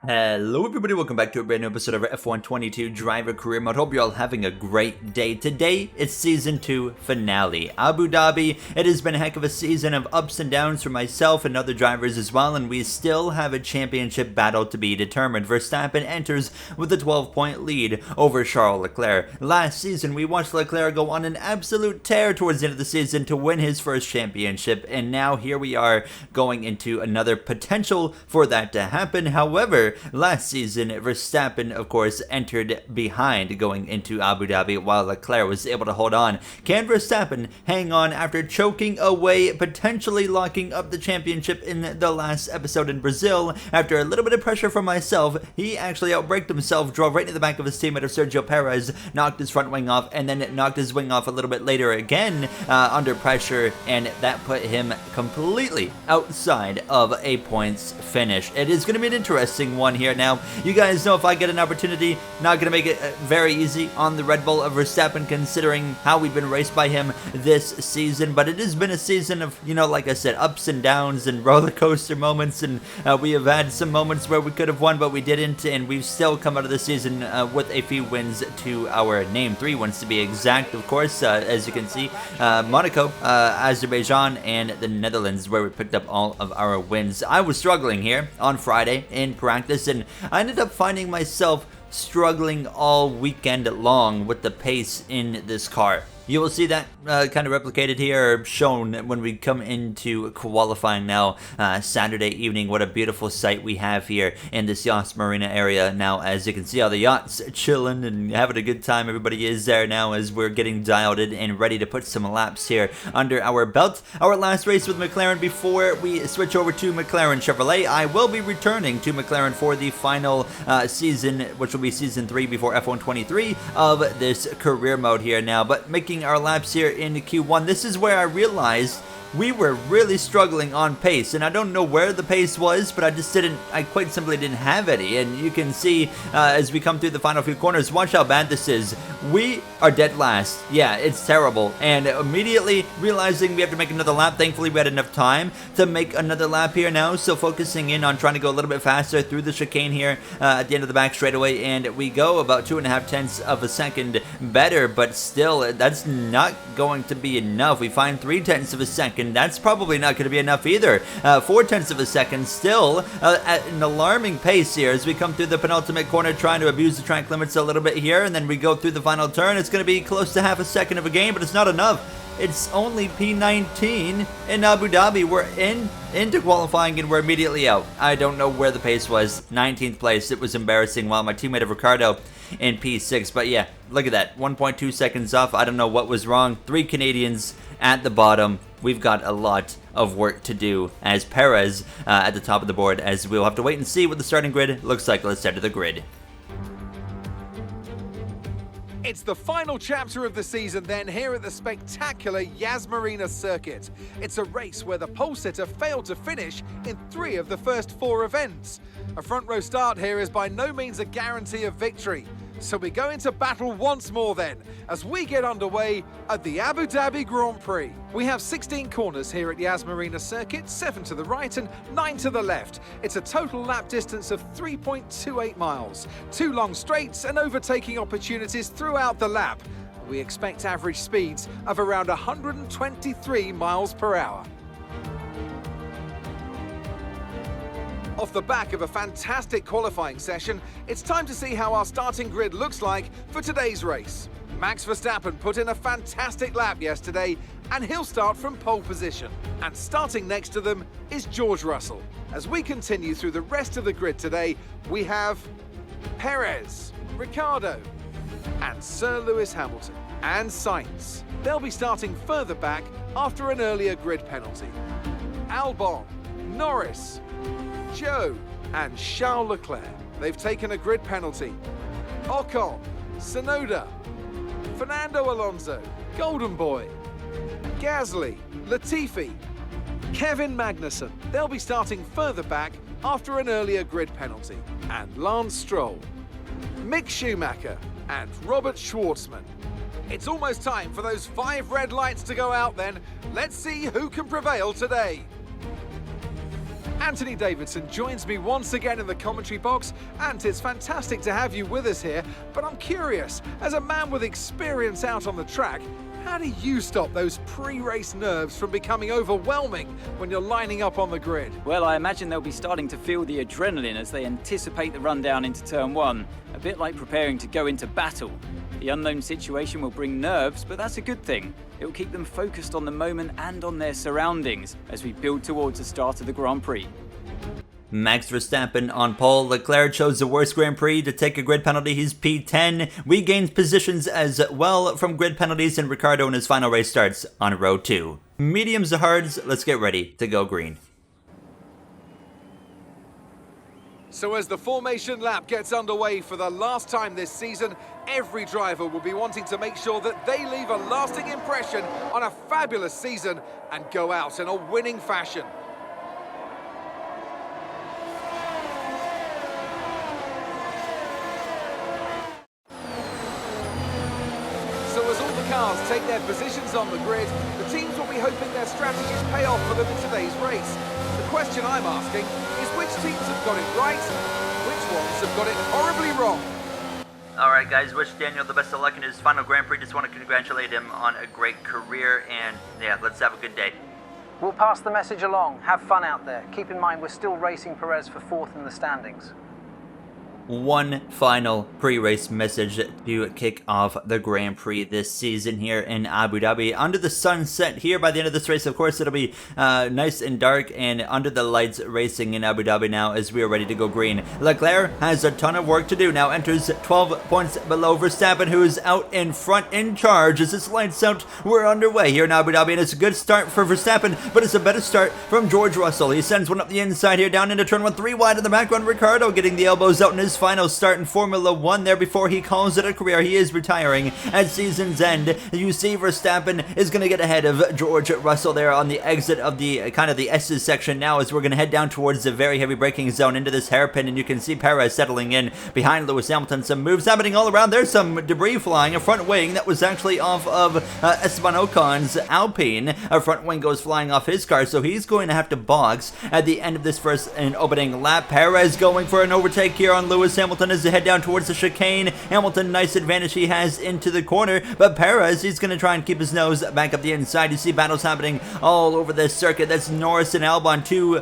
Hello everybody, welcome back to a brand new episode of F1 22 Driver Career Mode. Hope you're all having a great day. Today, it's Season 2 finale. Abu Dhabi, it has been a heck of a season of ups and downs for myself and other drivers as well, and we still have a championship battle to be determined. Verstappen enters with a 12-point lead over Charles Leclerc. Last season, we watched Leclerc go on an absolute tear towards the end of the season to win his first championship, and now here we are going into another potential for that to happen. However, last season, Verstappen, of course, entered behind going into Abu Dhabi while Leclerc was able to hold on. Can Verstappen hang on after choking away, potentially locking up the championship in the last episode in Brazil? After a little bit of pressure from myself, he actually outbraked himself, drove right into the back of his teammate of Sergio Perez, knocked his front wing off, and then knocked his wing off a little bit later again under pressure, and that put him completely outside of a points finish. It is going to be an interesting one here. Now, you guys know if I get an opportunity, not going to make it very easy on the Red Bull of Verstappen considering how we've been raced by him this season, but it has been a season of, like I said, ups and downs and roller coaster moments, and we have had some moments where we could have won but we didn't, and we've still come out of the season with a few wins to our name. 3 wins to be exact, of course, as you can see. Monaco, Azerbaijan, and the Netherlands where we picked up all of our wins. I was struggling here on Friday in practice, and I ended up finding myself struggling all weekend long with the pace in this car. You will see that kind of replicated here, or shown when we come into qualifying now, Saturday evening. What a beautiful sight we have here in this yacht marina area now. As you can see, all the yachts chilling and having a good time. Everybody is there now as we're getting dialed in and ready to put some laps here under our belt. Our last race with McLaren before we switch over to McLaren Chevrolet. I will be returning to McLaren for the final season, which will be Season 3 before F1 23 of this career mode here now. But making our laps here in Q1, this is where I realized we were really struggling on pace, and I don't know where the pace was, but I quite simply didn't have any. And you can see as we come through the final few corners, watch how bad this is. We are dead last. Yeah, it's terrible. And immediately realizing we have to make another lap. Thankfully, we had enough time to make another lap here now, so focusing in on trying to go a little bit faster through the chicane here at the end of the back straightaway, and we go about 2.5 tenths of a second better, but still, that's not going to be enough. We find 3 tenths of a second. That's probably not going to be enough either. 4 tenths of a second still at an alarming pace here as we come through the penultimate corner, trying to abuse the track limits a little bit here, and then we go through the final turn. It's going to be close to half a second of a gain, but it's not enough. It's only P19 in Abu Dhabi. We're into qualifying and we're immediately out. I don't know where the pace was. 19th place. It was embarrassing, while my teammate of Ricciardo in P6. But yeah, look at that. 1.2 seconds off. I don't know what was wrong. 3 Canadians at the bottom. We've got a lot of work to do as Perez at the top of the board, as we'll have to wait and see what the starting grid looks like. Let's head to the grid. It's the final chapter of the season then here at the spectacular Yas Marina circuit. It's a race where the pole sitter failed to finish in 3 of the first 4 events. A front row start here is by no means a guarantee of victory. So we go into battle once more then, as we get underway at the Abu Dhabi Grand Prix. We have 16 corners here at Yas Marina circuit, 7 to the right and 9 to the left. It's a total lap distance of 3.28 miles. 2 long straights and overtaking opportunities throughout the lap. We expect average speeds of around 123 miles per hour. Off the back of a fantastic qualifying session, it's time to see how our starting grid looks like for today's race. Max Verstappen put in a fantastic lap yesterday, and he'll start from pole position. And starting next to them is George Russell. As we continue through the rest of the grid today, we have Perez, Ricciardo, and Sir Lewis Hamilton, and Sainz. They'll be starting further back after an earlier grid penalty. Albon, Norris, Joe, and Charles Leclerc. They've taken a grid penalty. Ocon, Tsunoda, Fernando Alonso, Golden Boy, Gasly, Latifi, Kevin Magnussen. They'll be starting further back after an earlier grid penalty. And Lance Stroll, Mick Schumacher, and Robert Schwartzman. It's almost time for those 5 red lights to go out then. Let's see who can prevail today. Anthony Davidson joins me once again in the commentary box. Ant, it's fantastic to have you with us here, but I'm curious, as a man with experience out on the track, how do you stop those pre-race nerves from becoming overwhelming when you're lining up on the grid? Well, I imagine they'll be starting to feel the adrenaline as they anticipate the run down into turn one, a bit like preparing to go into battle. The unknown situation will bring nerves, but that's a good thing. It will keep them focused on the moment and on their surroundings as we build towards the start of the Grand Prix. Max Verstappen on pole. Leclerc chose the worst Grand Prix to take a grid penalty. He's P10. We gained positions as well from grid penalties, and Ricciardo in his final race starts on row 2. Mediums to hards, let's get ready to go green. So as the formation lap gets underway for the last time this season, every driver will be wanting to make sure that they leave a lasting impression on a fabulous season and go out in a winning fashion. So as all the cars take their positions on the grid, the teams will be hoping their strategies pay off for them in today's race. The question I'm asking is which teams have got it right, which ones have got it horribly wrong? Alright guys, wish Daniel the best of luck in his final Grand Prix. Just want to congratulate him on a great career, and yeah, let's have a good day. We'll pass the message along. Have fun out there. Keep in mind we're still racing Perez for 4th in the standings. One final pre-race message to kick off the Grand Prix this season here in Abu Dhabi. Under the sunset here by the end of this race, of course, it'll be nice and dark and under the lights racing in Abu Dhabi now as we are ready to go green. Leclerc has a ton of work to do now, enters 12 points below Verstappen, who is out in front in charge. As this lights out, we're underway here in Abu Dhabi, and it's a good start for Verstappen, but it's a better start from George Russell. He sends one up the inside here, down into turn 1, 3 wide in the background. Ricciardo getting the elbows out in his final start in Formula 1 there before he calls it a career. He is retiring at season's end. You see Verstappen is going to get ahead of George Russell there on the exit of the kind of the S's section now, as we're going to head down towards the very heavy braking zone into this hairpin, and you can see Perez settling in behind Lewis Hamilton. Some moves happening all around. There's some debris flying. A front wing that was actually off of Esteban Ocon's Alpine. A front wing goes flying off his car, so he's going to have to box at the end of this first and opening lap. Perez going for an overtake here on Lewis Hamilton as they head down towards the chicane. Hamilton, nice advantage he has into the corner, but Perez, he's going to try and keep his nose back up the inside. You see battles happening all over this circuit. That's Norris and Albon, two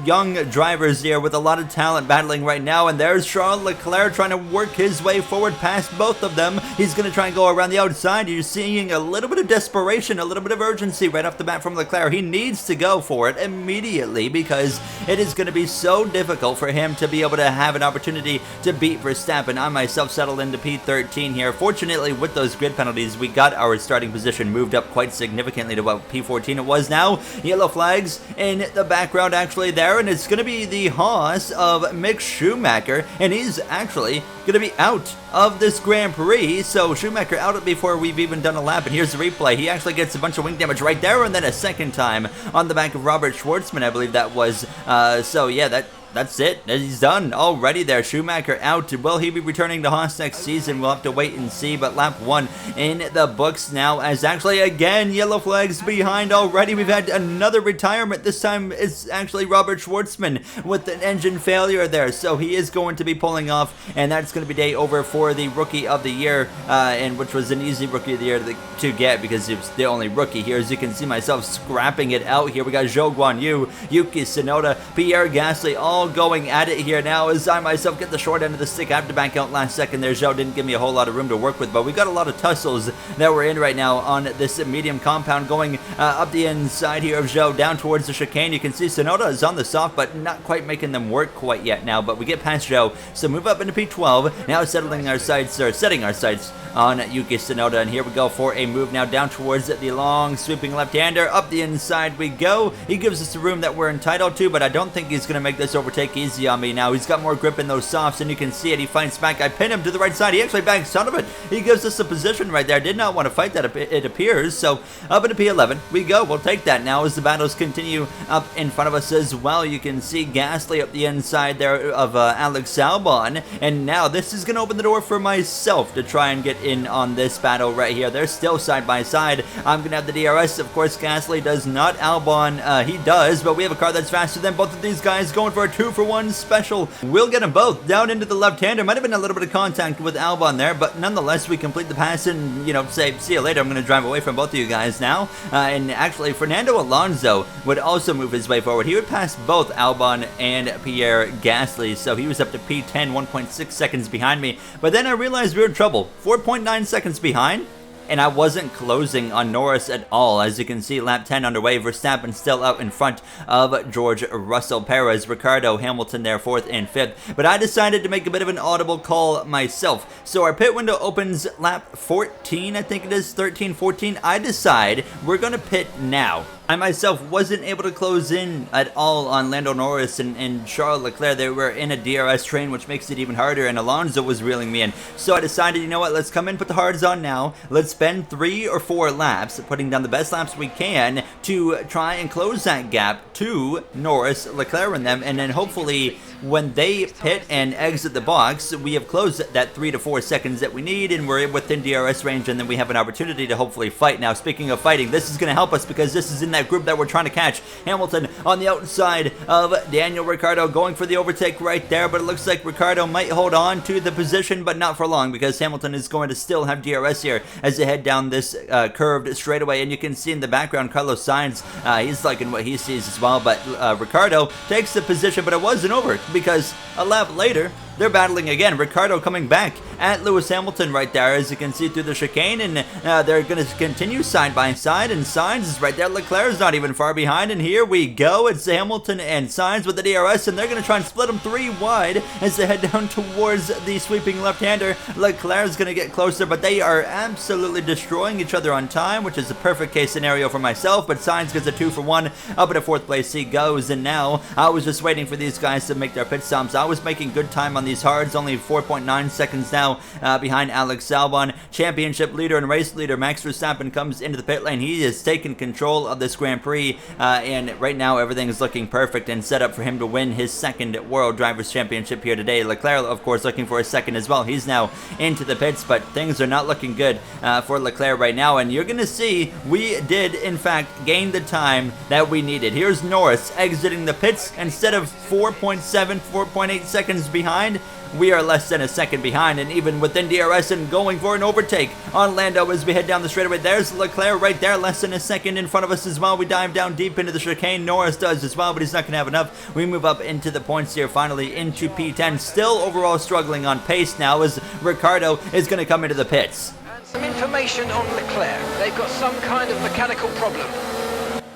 young drivers here with a lot of talent battling right now, and there's Charles Leclerc trying to work his way forward past both of them. He's going to try and go around the outside. You're seeing a little bit of desperation, a little bit of urgency right off the bat from Leclerc. He needs to go for it immediately because it is going to be so difficult for him to be able to have an opportunity to beat Verstappen. I myself settled into P13 here. Fortunately, with those grid penalties, we got our starting position moved up quite significantly to what P14 it was now. Yellow flags in the background actually there, and it's going to be the Haas of Mick Schumacher, and he's actually going to be out of this Grand Prix. So Schumacher out before we've even done a lap, and here's the replay. He actually gets a bunch of wing damage right there, and then a second time on the back of Robert Schwartzman, I believe that was. So yeah, that's it. He's done already there. Schumacher out. Will he be returning to Haas next season? We'll have to wait and see, but lap 1 in the books now, as actually again yellow flags behind already. We've had another retirement. This time it's actually Robert Schwartzman with an engine failure there, so he is going to be pulling off, and that's going to be day over for the Rookie of the Year, and which was an easy Rookie of the Year to get because he was the only rookie here. As you can see myself scrapping it out here. We got Zhou Guanyu, Yuki Tsunoda, Pierre Gasly, all going at it here now, as I myself get the short end of the stick. I have to back out last second there. Zhou didn't give me a whole lot of room to work with, but we got a lot of tussles that we're in right now on this medium compound going up the inside here of Zhou down towards the chicane. You can see Tsunoda is on the soft, but not quite making them work quite yet now, but we get past Zhou, so move up into P12 now, setting our sights on Yuki Tsunoda, and here we go for a move now down towards the long sweeping left-hander. Up the inside we go. He gives us the room that we're entitled to, but I don't think he's going to make this overtake easy on me now. He's got more grip in those softs, and you can see it. He fights back. I pin him to the right side. He actually backs out of it. He gives us a position right there. Did not want to fight that, it appears. So up into P11 we go. We'll take that now as the battles continue up in front of us as well. You can see Gasly up the inside there of Alex Albon, and now this is going to open the door for myself to try and get in on this battle right here. They're still side by side. I'm gonna have the DRS. Of course, Gasly does not. Albon, he does, but we have a car that's faster than both of these guys, going for a 2-for-1 special. We'll get them both down into the left-hander. Might have been a little bit of contact with Albon there, but nonetheless, we complete the pass and, you know, say, see you later. I'm gonna drive away from both of you guys now. And actually, Fernando Alonso would also move his way forward. He would pass both Albon and Pierre Gasly, so he was up to P10, 1.6 seconds behind me. But then I realized we were in trouble. 4.9 seconds behind, and I wasn't closing on Norris at all. As you can see, lap 10 underway. Verstappen still out in front of George Russell. Perez, Ricciardo, Hamilton there 4th and 5th. But I decided to make a bit of an audible call myself. So our pit window opens lap 14, I think it is, 13, 14. I decide we're going to pit now. I myself wasn't able to close in at all on Lando Norris and Charles Leclerc. They were in a DRS train, which makes it even harder, and Alonso was reeling me in. So I decided, you know what, let's come in, put the hards on now. Let's spend 3 or 4 laps, putting down the best laps we can to try and close that gap to Norris, Leclerc, and them, and then hopefully when they pit and exit the box, we have closed that 3 to 4 seconds that we need, and we're within DRS range, and then we have an opportunity to hopefully fight. Now, speaking of fighting, this is going to help us because this is in that group that we're trying to catch. Hamilton on the outside of Daniel Ricciardo, going for the overtake right there, but it looks like Ricciardo might hold on to the position, but not for long, because Hamilton is going to still have DRS here as they head down this curved straightaway. And you can see in the background Carlos Sainz, he's liking what he sees as well, but Ricciardo takes the position, but it wasn't over because a lap later they're battling again. Ricciardo coming back at Lewis Hamilton right there, as you can see through the chicane, and they're going to continue side by side, and Sainz is right there. Leclerc's not even far behind, and here we go. It's Hamilton and Sainz with the DRS, and they're going to try and split them 3 wide as they head down towards the sweeping left-hander. Leclerc's going to get closer, but they are absolutely destroying each other on time, which is a perfect case scenario for myself, but Sainz gets a 2-for-1. Up into 4th place he goes, and now I was just waiting for these guys to make their pit stops. I was making good time on these hards, only 4.9 seconds now behind Alex Albon. Championship leader and race leader Max Verstappen comes into the pit lane. He has taken control of this Grand Prix, and right now everything is looking perfect and set up for him to win his 2nd World Drivers' Championship here today. Leclerc, of course, looking for a 2nd as well. He's now into the pits, but things are not looking good for Leclerc right now, and you're going to see we did, in fact, gain the time that we needed. Here's Norris exiting the pits. Instead of 4.7, 4.8 seconds behind, we are less than a second behind, and even within DRS and going for an overtake on Lando as we head down the straightaway. There's Leclerc right there, less than a second in front of us as well. We dive down deep into the chicane. Norris does as well, but he's not going to have enough. We move up into the points here, finally into P10. Still overall struggling on pace now as Ricciardo is going to come into the pits. And some information on Leclerc. They've got some kind of mechanical problem.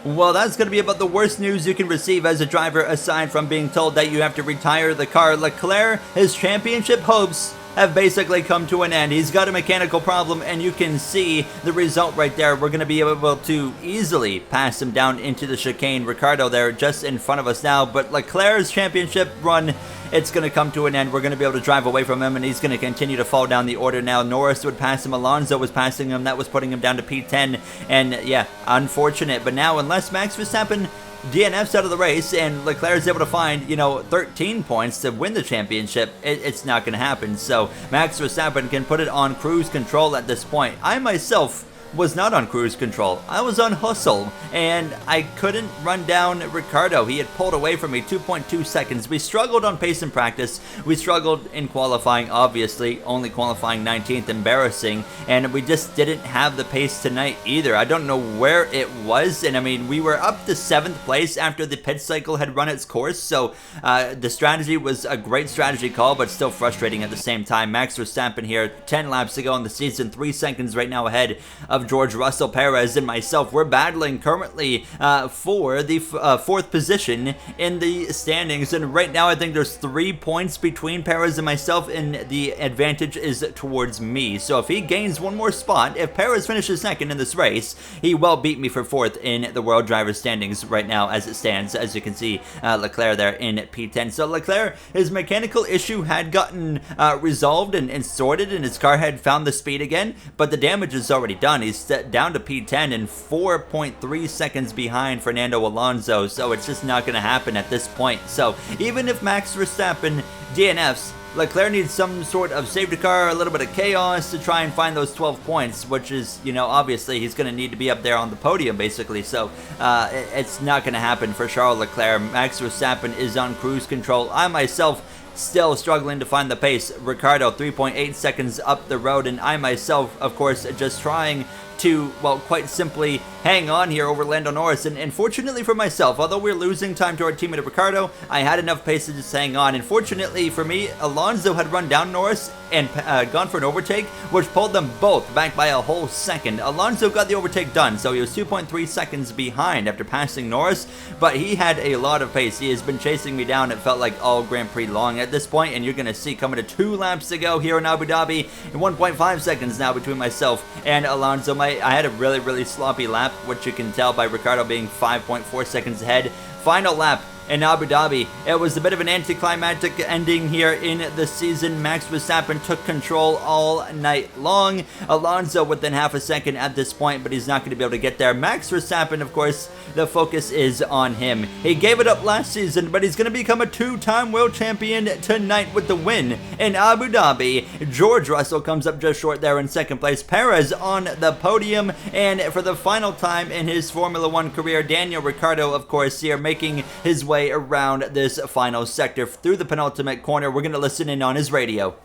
Well, that's going to be about the worst news you can receive as a driver, aside from being told that you have to retire the car. Leclerc, his championship hopes have basically come to an end. He's got a mechanical problem, and you can see the result right there. We're going to be able to easily pass him down into the chicane. Ricciardo there just in front of us now, but Leclerc's championship run, it's going to come to an end. We're going to be able to drive away from him, and he's going to continue to fall down the order now. Norris would pass him. Alonso was passing him. That was putting him down to P10, and yeah, unfortunate. But now, unless Max Verstappen DNFs out of the race and Leclerc is able to find, 13 points to win the championship, it's not going to happen. So Max Verstappen can put it on cruise control at this point. I myself was not on cruise control. I was on hustle, and I couldn't run down Ricciardo. He had pulled away from me 2.2 seconds. We struggled on pace in practice. We struggled in qualifying, obviously, only qualifying 19th, embarrassing, and we just didn't have the pace tonight either. I don't know where it was, and I mean, we were up to 7th place after the pit cycle had run its course, so the strategy was a great strategy call, but still frustrating at the same time. Max Verstappen here, 10 laps to go in the season, 3 seconds right now ahead of George Russell. Perez and myself, we're battling currently for the 4th position in the standings, and right now I think there's 3 points between Perez and myself, and the advantage is towards me. So if he gains 1 more spot, if Perez finishes 2nd in this race, he will beat me for 4th in the World Drivers standings right now as it stands. As you can see, Leclerc there in P10. So Leclerc, his mechanical issue had gotten resolved and sorted, and his car had found the speed again, but the damage is already done. He's down to P10 and 4.3 seconds behind Fernando Alonso, so it's just not going to happen at this point. So even if Max Verstappen DNFs, Leclerc needs some sort of safety car, a little bit of chaos to try and find those 12 points, which is, you know, obviously he's going to need to be up there on the podium, basically. So it's not going to happen for Charles Leclerc. Max Verstappen is on cruise control. I myself still struggling to find the pace. Ricciardo 3.8 seconds up the road, and I myself, of course, just trying to, well, quite simply hang on here over Lando Norris. And fortunately for myself, although we're losing time to our teammate Ricciardo, I had enough pace to just hang on. And fortunately for me, Alonso had run down Norris and gone for an overtake, which pulled them both back by a whole second. Alonso got the overtake done, so he was 2.3 seconds behind after passing Norris, but he had a lot of pace. He has been chasing me down, it felt like all Grand Prix long at this point, and you're going to see coming to 2 laps to go here in Abu Dhabi, and 1.5 seconds now between myself and Alonso. I had a really sloppy lap, which you can tell by Ricciardo being 5.4 seconds ahead. Final lap in Abu Dhabi. It was a bit of an anticlimactic ending here in the season. Max Verstappen took control all night long. Alonso within half a second at this point, but he's not going to be able to get there. Max Verstappen, of course, the focus is on him. He gave it up last season, but he's going to become a 2-time world champion tonight with the win in Abu Dhabi. George Russell comes up just short there in second place. Perez on the podium, and for the final time in his Formula One career, Daniel Ricciardo, of course, here making his way around this final sector through the penultimate corner. We're going to listen in on his radio.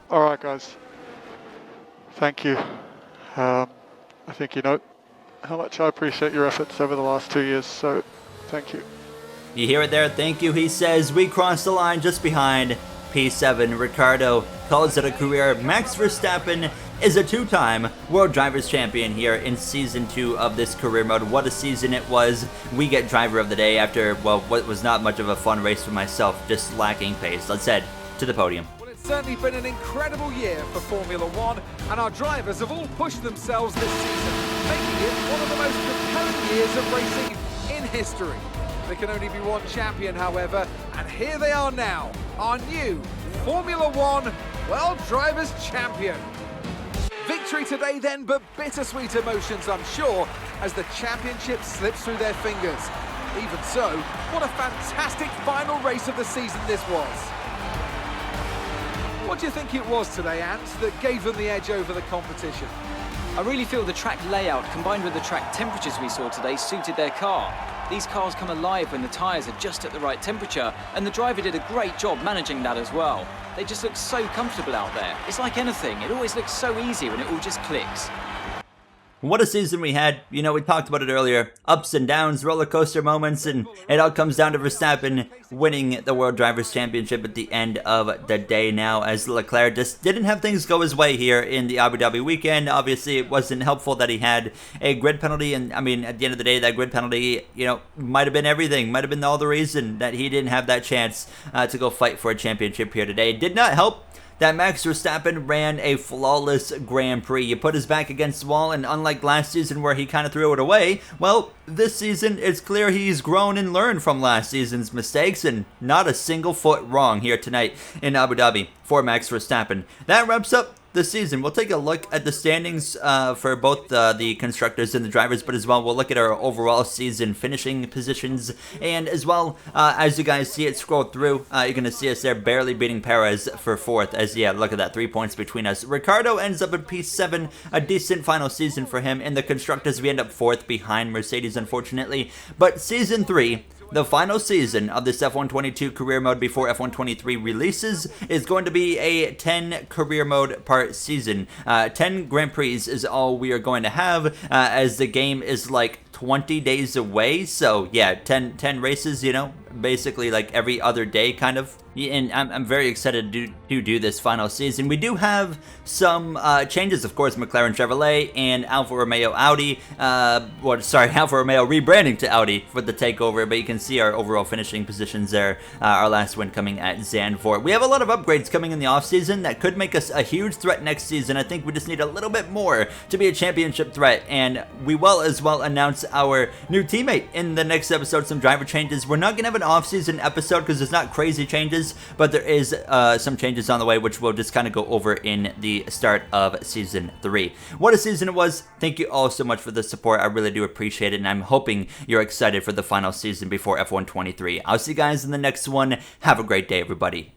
All right, guys. Thank you. I think you know how much I appreciate your efforts over the last 2 years, so thank you. You hear it there? Thank you, he says. We crossed the line just behind P7. Ricciardo calls it a career. Max Verstappen is a 2-time World Drivers' Champion here in Season 2 of this career mode. What a season it was. We get Driver of the Day after, well, what was not much of a fun race for myself, just lacking pace. Let's head to the podium. Well, it's certainly been an incredible year for Formula One, and our drivers have all pushed themselves this season, making it one of the most compelling years of racing in history. There can only be one champion, however, and here they are now, our new Formula One World Drivers' Champion. Victory today then, but bittersweet emotions, I'm sure, as the championship slips through their fingers. Even so, what a fantastic final race of the season this was. What do you think it was today, Ant, that gave them the edge over the competition? I really feel the track layout combined with the track temperatures we saw today suited their car. These cars come alive when the tyres are just at the right temperature, and the driver did a great job managing that as well. They just look so comfortable out there. It's like anything, it always looks so easy when it all just clicks. What a season we had. You know, we talked about it earlier. Ups and downs, roller coaster moments, and it all comes down to Verstappen winning the World Drivers' Championship at the end of the day now, as Leclerc just didn't have things go his way here in the Abu Dhabi weekend. Obviously, it wasn't helpful that he had a grid penalty, and I mean, at the end of the day, that grid penalty, you know, might have been everything, might have been all the reason that he didn't have that chance to go fight for a championship here today. It did not help that Max Verstappen ran a flawless Grand Prix. You put his back against the wall, and unlike last season where he kind of threw it away, well, this season it's clear he's grown and learned from last season's mistakes, and not a single foot wrong here tonight in Abu Dhabi for Max Verstappen. That wraps up the season. We'll take a look at the standings for both the constructors and the drivers, but as well we'll look at our overall season finishing positions, and as well as you guys see it scroll through, you're gonna see us there barely beating Perez for 4th, as yeah, look at that, 3 points between us. Ricciardo ends up in P7, a decent final season for him. In the constructors, we end up 4th behind Mercedes, unfortunately. But season 3, the final season of this F122 career mode before F123 releases, is going to be a 10 career mode part season. 10 Grand Prix is all we are going to have, as the game is like 20 days away. So yeah, 10 races, you know, basically like every other day kind of. And I'm very excited to do this final season. We do have some changes, of course. McLaren Chevrolet and Alfa Romeo Audi, Alfa Romeo rebranding to Audi for the takeover, but you can see our overall finishing positions there. Our last win coming at Zandvoort. We have a lot of upgrades coming in the offseason that could make us a huge threat next season. I think we just need a little bit more to be a championship threat, and we will as well announce our new teammate in the next episode. Some driver changes. We're not going to have an offseason episode because there's not crazy changes, but there is some changes on the way, which we'll just kind of go over in the start of season 3. What a season it was. Thank you all so much for the support. I really do appreciate it, and I'm hoping you're excited for the final season before F123. I'll see you guys in the next one. Have a great day, everybody.